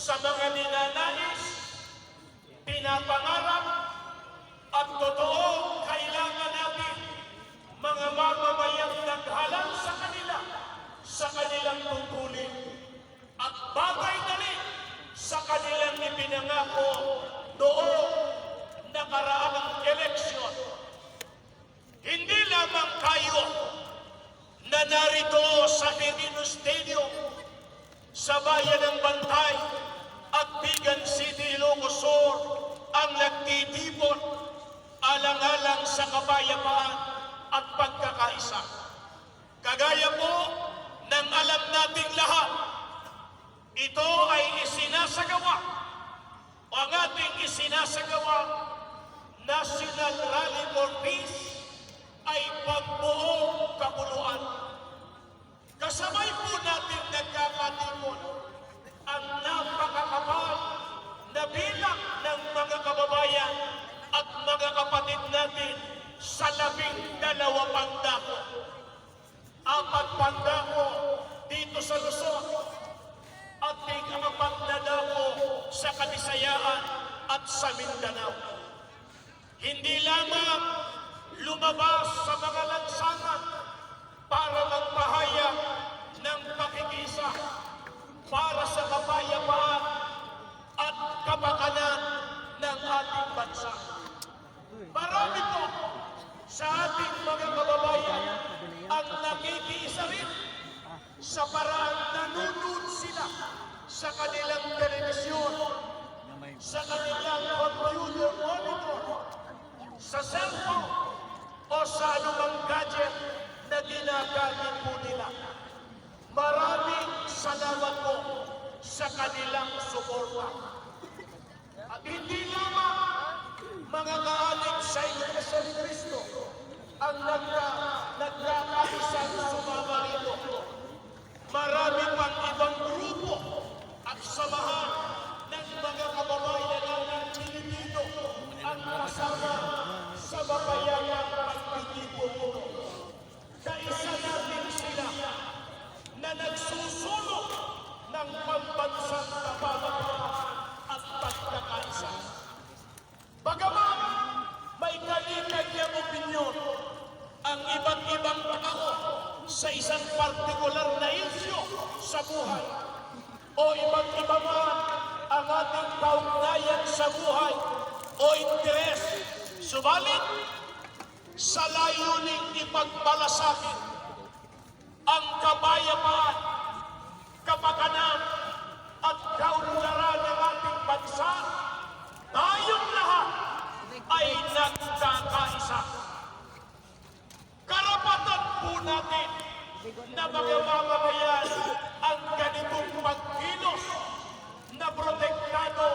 sa mga ninanais, pinapangarap, at totoo kailangan natin mga mamamayang naghalal sa kanila sa kanilang tungkulin at bagay na rin sa kanilang ipinangako noong nakaraang eleksyon. Hindi lamang kayo na narito sa Quirino Stadium sa bayan ng Bantay at Bigan City, Ilocos Sur ang nagtitipon alang-alang sa kapayapaan at pagkakaisa. Kagaya po ng alam nating lahat, ito ay isinasagawa o ang ating isinasagawa National Rally for Peace ay pagbuong kapuluan. Kasabay po natin nagkakatipon ang napakakapal na bilang ng mga kababayan at mga kapatid natin sa 12 pandako. 4 pandako dito sa Luzon at 4 na dako sa Kabisayaan at sa Mindanao. Hindi lamang lumabas sa mga lansangan para magpahayag ng pakikisa para sa kapayapaan at kapakanan ng ating bansa. Marami po sa ating mga kababayan ang nakikiisa rin sa paraang nanonood sila sa kanilang telebisyon, sa kanilang computer monitor, sa cellphone, o sa anumang gadget na ginagamit po nila. Maraming salamat po sa kanilang suporta. At hindi lamang mga kaalit sa Iglesia ni Cristo ang nagkakaisang sumama rito. Marami pang ibang grupo at samahan ng mga kababayan natin Pilipino ang kasama sa mapayapang pagtitipon mo. Kaisa natin sila na nagsusulong ng pambansang kapayapaan at pagkakaisa. Bagaman may kanya-kanyang opinyon ang iba't ibang tao sa isang partikular na isyu sa buhay o iba't iba man ang ating kaugnayan sa buhay o interes, subalit sa layuning ipagmalasakit ang kapayapaan, kapakanan at kaunlaran ng ating bansa, tayong lahat ay nagkakaisa. Karapatan po natin na mga mamamayan ang ganitong pagkilos na protektado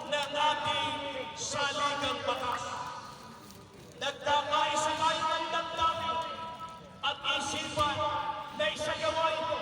ng ating saligang batas. Nagkakaisa tayo ng damdamin at isipan na isagawa ito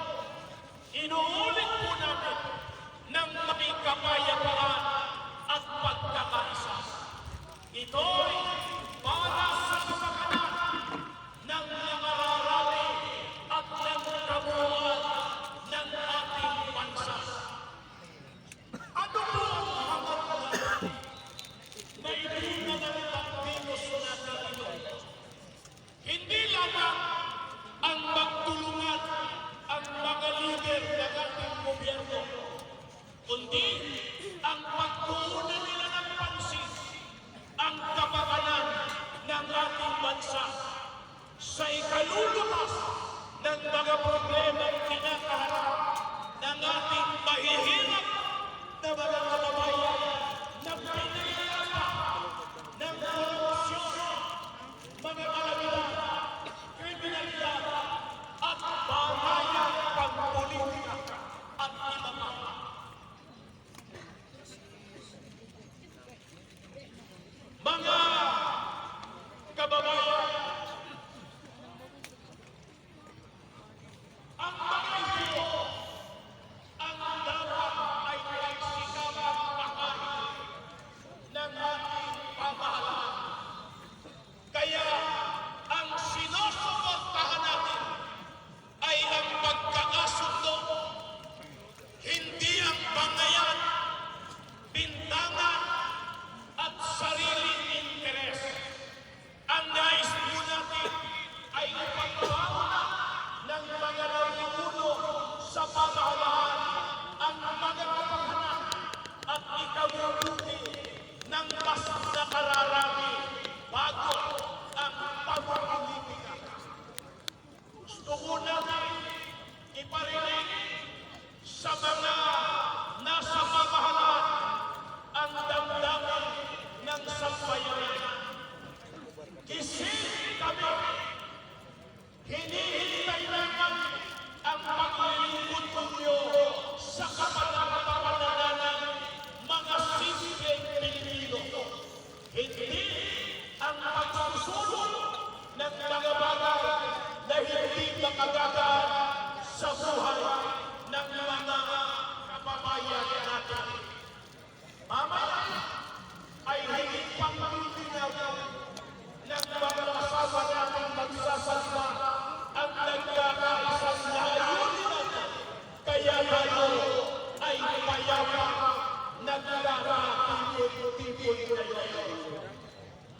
magtitipon kayo.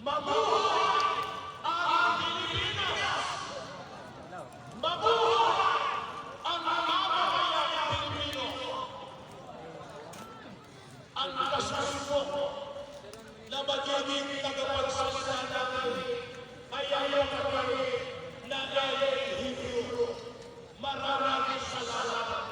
Mabuhay ang Pilipinas! Mabuhay ang mamamayang Pilipino! Ang kasusuko na magiging tagapagsalita natin ay ayaw kami na naiihiro. Maraming salamat.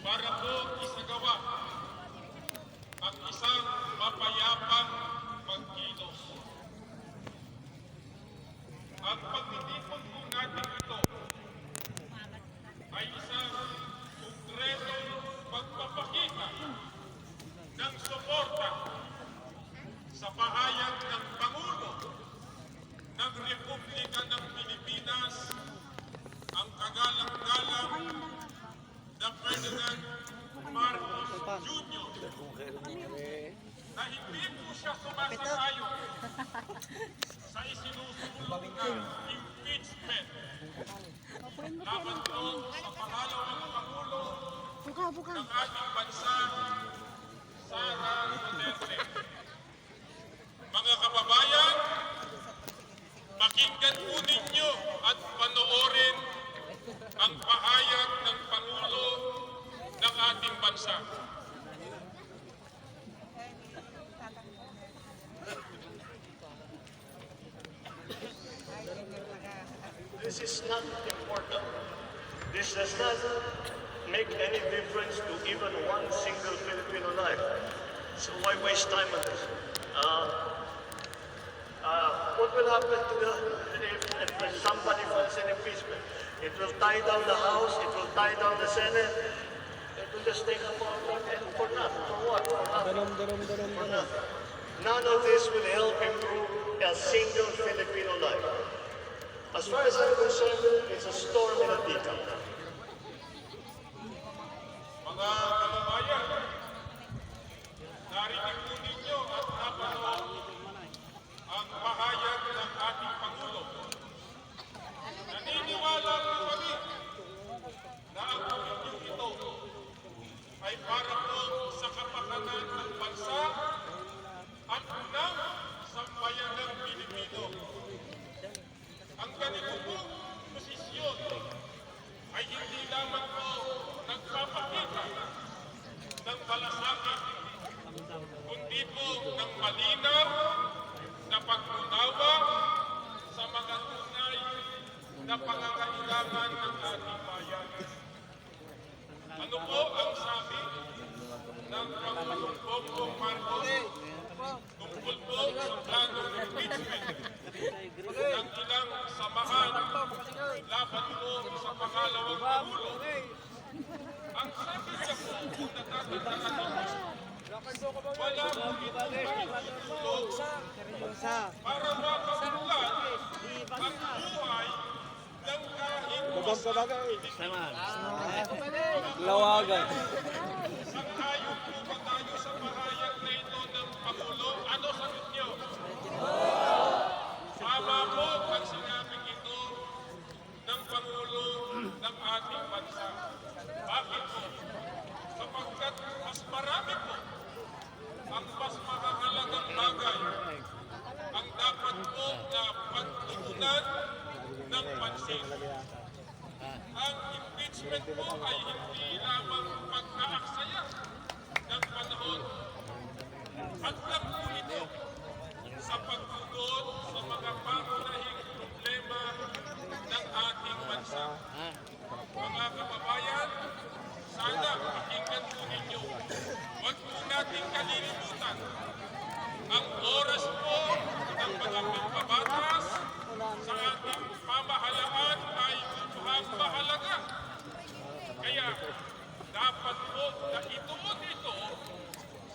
Para po isagawa ang isang mapayapang pagkilos. Ang pagtitipon po natin ito ay isang konkretong pagpapakita ng suporta sa pahayag ng Pangulo ng Republika ng Pilipinas, ang kagalang-galang na President Marcos Jr. na hindi po siya sumasasayon sa isinusulong na impeachment laban po sa pangalawang Pangulo ng ating bansa, Sara Duterte. Mga kababayan, pakinggan po ninyo at panoorin ang pahayag ng Pangulo ng ating bansa. This is not important. This does not make any difference to even one single Filipino life. So why waste time on this? What will happen to if somebody files an impeachment? It will tie down the House, it will tie down the Senate, it will just take up for nothing. For what? For nothing. For nothing. None of this will help improve a single Filipino life. As far as I'm concerned, it's a storm in a teacup. Mga kababayan, narinig po ninyo at napanood ang pahayag ng ating Pangulo. Naniniwala po kami na ang pagiging ito ay para po sa kapakanan ng bansa at ng sambayanang Pilipino. Ang ganito po posisyon ay hindi lamang po nagpapakita ng malasakit, kundi po ng malinaw na pag-unawa sa mga tunay na pangangailangan ng ating bayan. Ano po ang sabi ng Pangulong Bongbong Marcos tungkol po sa planong impeachment ng ilang samahan laban po sa pangalawang Pangulo? Ang sabi niya po kung natatandaan, wala po itong pagtutulog para mapagmulan ang buhay ng kahit Lawagan. Sang-ayon po ba tayo sa pahayag na ito ng Pangulo? Ano sagot niyo? Tama po ang sinabing ito ng Pangulo ng ating bansa. Bakit po? Sapagkat mas marami po ang mas makakalagang bagay ang dapat po na pagtuunan ng pansin. Ang impeachment po ay hindi lamang pag-aaksaya ng panahon at lang po ito sa pagtugon sa mga pangunahing problema ng ating bansa. na ituon ito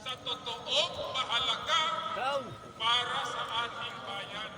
sa totoong mahalaga para sa ating bayan.